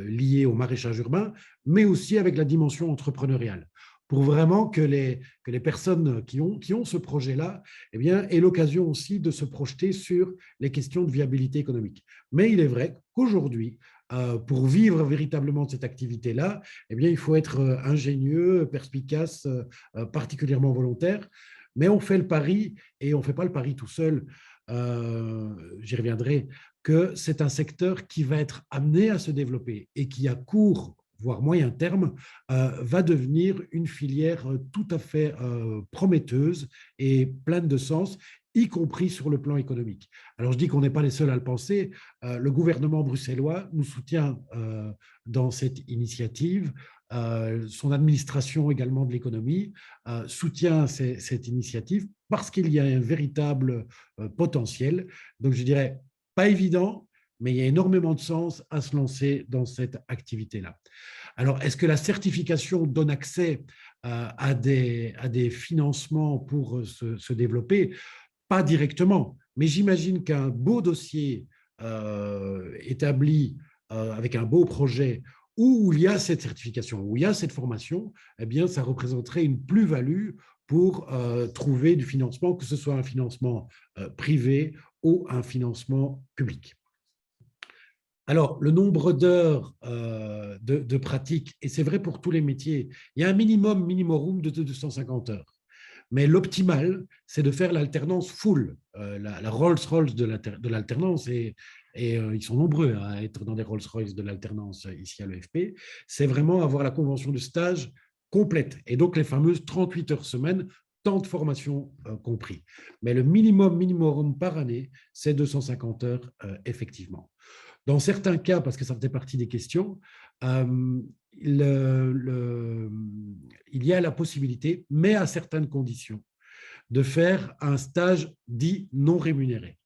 A: liée au maraîchage urbain, mais aussi avec la dimension entrepreneuriale, pour vraiment que les personnes qui ont ce projet-là eh bien, aient l'occasion aussi de se projeter sur les questions de viabilité économique. Mais il est vrai qu'aujourd'hui, pour vivre véritablement de cette activité-là, eh bien, il faut être ingénieux, perspicace, particulièrement volontaire. Mais on fait le pari, et on ne fait pas le pari tout seul, j'y reviendrai, que c'est un secteur qui va être amené à se développer et qui, à court voire moyen terme, va devenir une filière tout à fait prometteuse et pleine de sens, y compris sur le plan économique. Alors, je dis qu'on n'est pas les seuls à le penser. Le gouvernement bruxellois nous soutient dans cette initiative. Son administration également de l'économie soutient cette initiative parce qu'il y a un véritable potentiel. Donc, je dirais, pas évident, mais il y a énormément de sens à se lancer dans cette activité-là. Alors, est-ce que la certification donne accès à des financements pour se développer? Pas directement, mais j'imagine qu'un beau dossier établi avec un beau projet où il y a cette certification, où il y a cette formation, eh bien, ça représenterait une plus-value pour trouver du financement, que ce soit un financement privé ou un financement public. Alors, le nombre d'heures de pratique, et c'est vrai pour tous les métiers, il y a un minimum de 250 heures. Mais l'optimal, c'est de faire l'alternance full, la Rolls-Royce de l'alternance, et ils sont nombreux à être dans des Rolls-Royce de l'alternance ici à l'EFP, c'est vraiment avoir la convention de stage complète, et donc les fameuses 38 heures semaine temps de formation compris. Mais le minimum par année, c'est 250 heures, effectivement. Dans certains cas, parce que ça faisait partie des questions, il y a la possibilité, mais à certaines conditions, de faire un stage dit non rémunéré.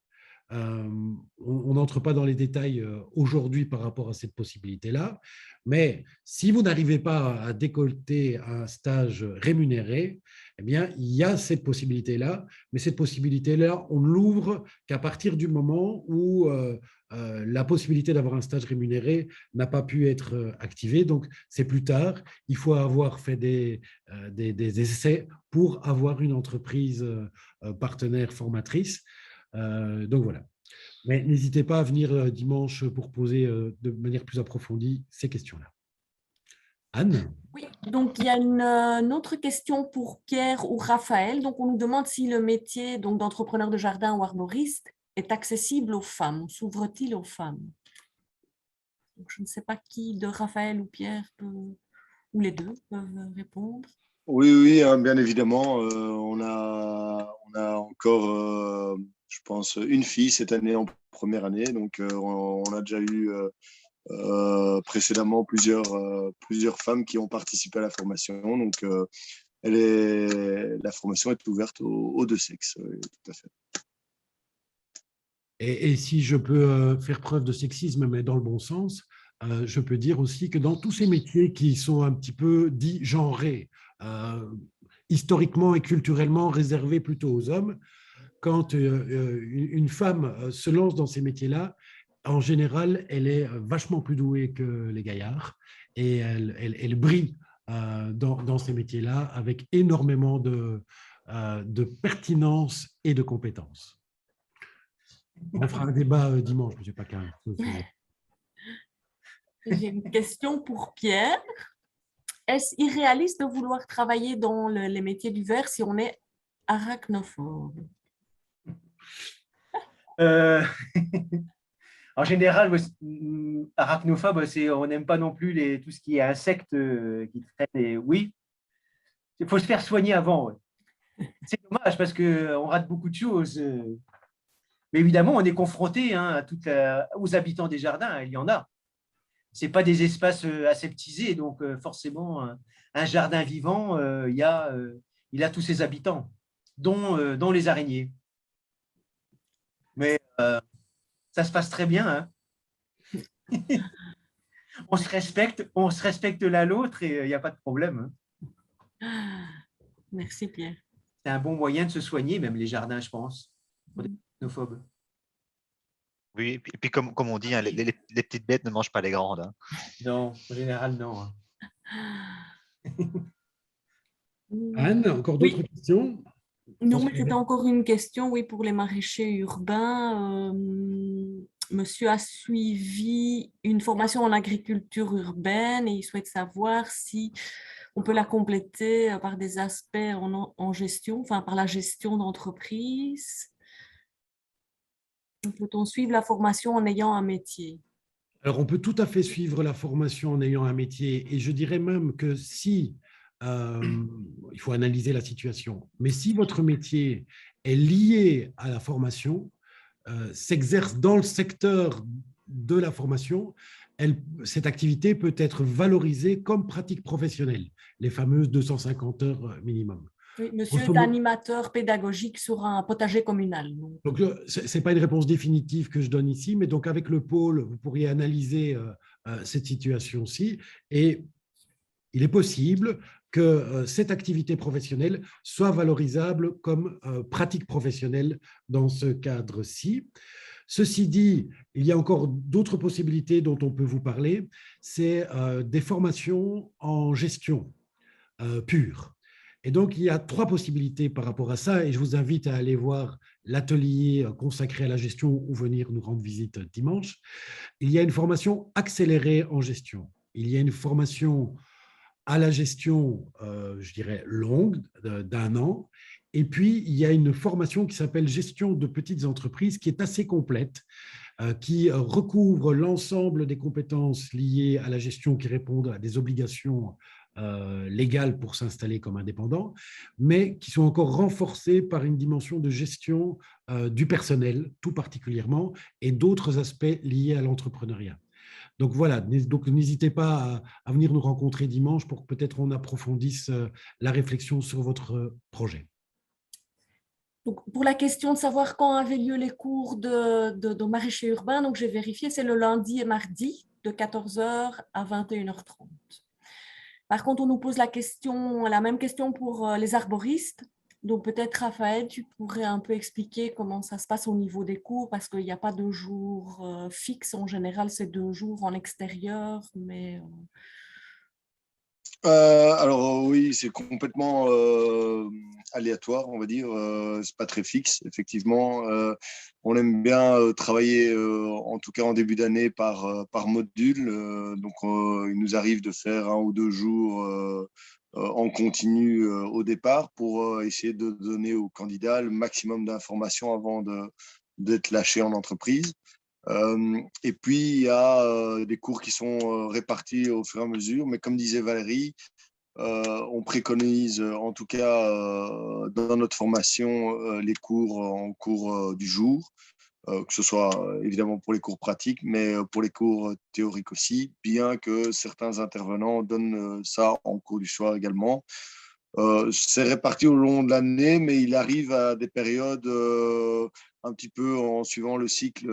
A: On n'entre pas dans les détails aujourd'hui par rapport à cette possibilité-là, mais si vous n'arrivez pas à décolleter un stage rémunéré, eh bien, il y a cette possibilité-là, mais cette possibilité-là, on ne l'ouvre qu'à partir du moment où la possibilité d'avoir un stage rémunéré n'a pas pu être activée. Donc, c'est plus tard. Il faut avoir fait des essais pour avoir une entreprise partenaire formatrice. Donc voilà. Mais n'hésitez pas à venir dimanche pour poser de manière plus approfondie ces questions-là. Anne?
J: Oui, donc il y a une autre question pour Pierre ou Raphaël. Donc on nous demande si le métier d'entrepreneur de jardin ou arboriste est accessible aux femmes, s'ouvre-t-il aux femmes? Donc, je ne sais pas qui de Raphaël ou Pierre ou les deux peuvent répondre.
I: Oui, hein, bien évidemment. On a encore, je pense, une fille cette année en première année. Donc, on a déjà eu précédemment plusieurs femmes qui ont participé à la formation. Donc, la formation est ouverte aux deux sexes. Oui, tout à fait.
A: Et si je peux faire preuve de sexisme, mais dans le bon sens, je peux dire aussi que dans tous ces métiers qui sont un petit peu dits genrés, historiquement et culturellement réservés plutôt aux hommes, quand une femme se lance dans ces métiers-là, en général, elle est vachement plus douée que les gaillards et elle brille dans ces métiers-là avec énormément de pertinence et de compétences. On fera un débat dimanche, je sais pas qu'un.
J: J'ai une question pour Pierre. Est-ce irréaliste de vouloir travailler dans les métiers du verre si on est arachnophobe?
H: En général, arachnophobe, on n'aime pas non plus tout ce qui est insectes qui traînent. Oui, il faut se faire soigner avant. Ouais. C'est dommage parce qu'on rate beaucoup de choses. Mais évidemment, on est confronté aux habitants des jardins, il y en a. Ce n'est pas des espaces aseptisés, donc forcément, un jardin vivant, il a tous ses habitants, dont les araignées. Mais ça se passe très bien. Hein. On se respecte l'un l'autre et il n'y a pas de problème.
J: Hein. Merci Pierre.
H: C'est un bon moyen de se soigner, même les jardins, je pense, pour des arachnophobes.
E: Oui, et puis comme on dit, hein, les petites bêtes ne mangent pas les grandes. Hein.
H: Non, en général, non.
A: Anne, encore d'autres questions?
J: Non, mais c'était encore une question, oui, pour les maraîchers urbains. Monsieur a suivi une formation en agriculture urbaine et il souhaite savoir si on peut la compléter par des aspects en gestion, enfin par la gestion d'entreprise. Peut-on suivre la formation en ayant un métier?
A: Alors, on peut tout à fait suivre la formation en ayant un métier et je dirais même que si, il faut analyser la situation, mais si votre métier est lié à la formation, s'exerce dans le secteur de la formation, cette activité peut être valorisée comme pratique professionnelle, les fameuses 250 heures minimum.
J: Oui, monsieur est animateur pédagogique sur un potager communal.
A: Donc, ce n'est pas une réponse définitive que je donne ici, mais donc avec le pôle, vous pourriez analyser cette situation-ci et il est possible que cette activité professionnelle soit valorisable comme pratique professionnelle dans ce cadre-ci. Ceci dit, il y a encore d'autres possibilités dont on peut vous parler, c'est des formations en gestion pure. Et donc, il y a 3 possibilités par rapport à ça, et je vous invite à aller voir l'atelier consacré à la gestion ou venir nous rendre visite dimanche. Il y a une formation accélérée en gestion. Il y a une formation à la gestion, je dirais, longue, d'1 an. Et puis, il y a une formation qui s'appelle gestion de petites entreprises, qui est assez complète, qui recouvre l'ensemble des compétences liées à la gestion qui répondent à des obligations légales pour s'installer comme indépendants, mais qui sont encore renforcées par une dimension de gestion du personnel, tout particulièrement, et d'autres aspects liés à l'entrepreneuriat. Donc voilà, donc n'hésitez pas à venir nous rencontrer dimanche pour que peut-être on approfondisse la réflexion sur votre projet.
J: Donc, pour la question de savoir quand avaient lieu les cours de maraîcher urbain, donc j'ai vérifié, c'est le lundi et mardi de 14h à 21h30. Par contre, on nous pose la même question pour les arboristes. Donc peut-être, Raphaël, tu pourrais un peu expliquer comment ça se passe au niveau des cours, parce qu'il n'y a pas de jour fixe. En général, c'est 2 jours en extérieur, mais...
I: Alors oui, c'est complètement aléatoire, on va dire. C'est pas très fixe, effectivement. On aime bien travailler, en tout cas en début d'année, par module. Donc, il nous arrive de faire 1 ou 2 jours en continu au départ pour essayer de donner aux candidats le maximum d'informations avant d'être lâchés en entreprise. Et puis, il y a des cours qui sont répartis au fur et à mesure, mais comme disait Valérie, on préconise, en tout cas dans notre formation, les cours en cours du jour, que ce soit évidemment pour les cours pratiques, mais pour les cours théoriques aussi, bien que certains intervenants donnent ça en cours du soir également. C'est réparti au long de l'année, mais il arrive à des périodes un petit peu en suivant le cycle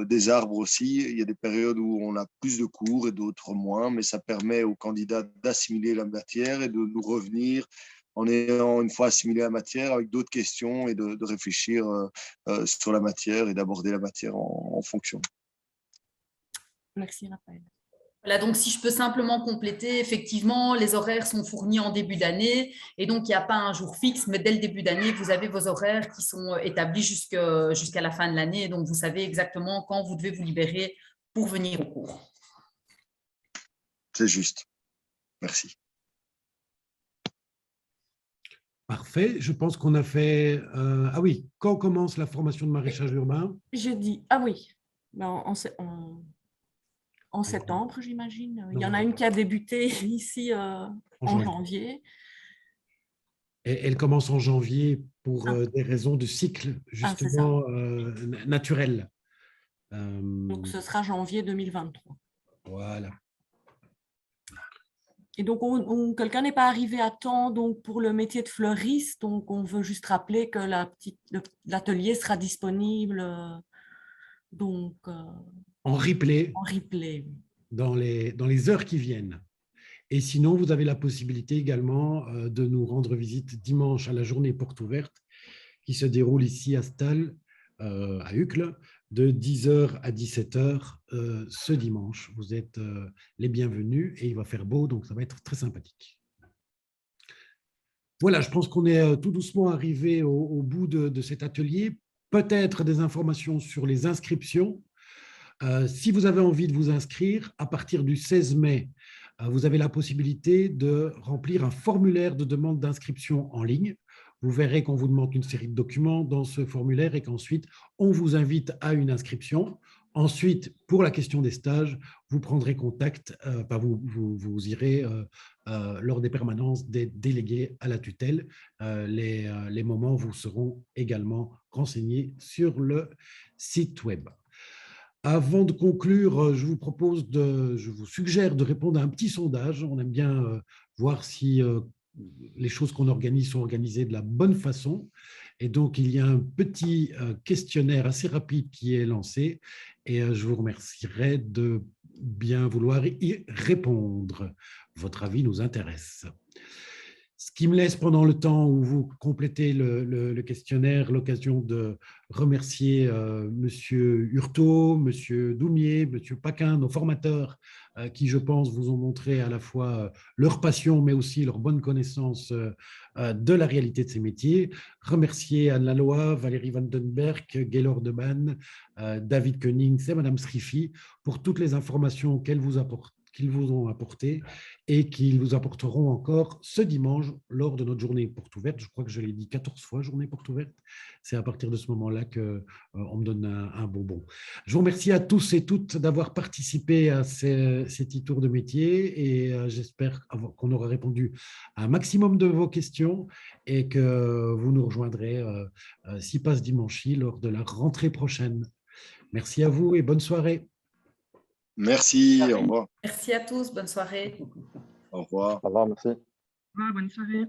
I: des arbres aussi. Il y a des périodes où on a plus de cours et d'autres moins, mais ça permet aux candidats d'assimiler la matière et de nous revenir en ayant une fois assimilé la matière avec d'autres questions et de réfléchir sur la matière et d'aborder la matière en fonction.
J: Merci, Raphaël.
C: Voilà, donc si je peux simplement compléter, effectivement, les horaires sont fournis en début d'année et donc il n'y a pas un jour fixe, mais dès le début d'année, vous avez vos horaires qui sont établis jusqu'à la fin de l'année. Donc, vous savez exactement quand vous devez vous libérer pour venir au cours.
I: C'est juste. Merci.
A: Parfait. Je pense qu'on a fait… ah oui, quand commence la formation de maraîchage urbain?
J: Jeudi. Ah oui, en septembre, j'imagine. Il y en a une qui a débuté ici en janvier.
A: Et elle commence en janvier pour des raisons de cycle, justement, naturel.
J: Donc, ce sera janvier 2023.
A: Voilà.
J: Et donc, quelqu'un n'est pas arrivé à temps donc, pour le métier de fleuriste. Donc, on veut juste rappeler que l'atelier sera disponible
A: en replay, dans les heures qui viennent. Et sinon, vous avez la possibilité également de nous rendre visite dimanche à la journée porte ouverte qui se déroule ici à Stal, à Uccle, de 10h à 17h ce dimanche. Vous êtes les bienvenus et il va faire beau, donc ça va être très sympathique. Voilà, je pense qu'on est tout doucement arrivé au bout de cet atelier. Peut-être des informations sur les inscriptions. Si vous avez envie de vous inscrire, à partir du 16 mai, vous avez la possibilité de remplir un formulaire de demande d'inscription en ligne. Vous verrez qu'on vous demande une série de documents dans ce formulaire et qu'ensuite, on vous invite à une inscription. Ensuite, pour la question des stages, vous prendrez contact, vous irez lors des permanences des délégués à la tutelle. Les moments vous seront également renseignés sur le site web. Avant de conclure, je vous suggère de répondre à un petit sondage. On aime bien voir si les choses qu'on organise sont organisées de la bonne façon. Et donc, il y a un petit questionnaire assez rapide qui est lancé et je vous remercierai de bien vouloir y répondre. Votre avis nous intéresse. Ce qui me laisse pendant le temps où vous complétez le questionnaire l'occasion de remercier Monsieur Hurtaud, Monsieur Doumier, Monsieur Paquin, nos formateurs qui, je pense, vous ont montré à la fois leur passion mais aussi leur bonne connaissance de la réalité de ces métiers. Remercier Anne Laloy, Valérie Vandenberg, Gaylor Deban, David Koenings et Madame Srifi pour toutes les informations qu'elles qu'ils vous ont apporté et qu'ils vous apporteront encore ce dimanche lors de notre journée porte ouverte. Je crois que je l'ai dit 14 fois, journée porte ouverte. C'est à partir de ce moment-là qu'on me donne un bonbon. Je vous remercie à tous et toutes d'avoir participé à ces petits tours de métier et j'espère qu'on aura répondu à un maximum de vos questions et que vous nous rejoindrez si passe dimanche lors de la rentrée prochaine. Merci à vous et bonne soirée.
I: Merci, au revoir.
C: Merci à tous, bonne soirée.
I: Au revoir.
K: Au revoir, merci.
F: Bonne soirée.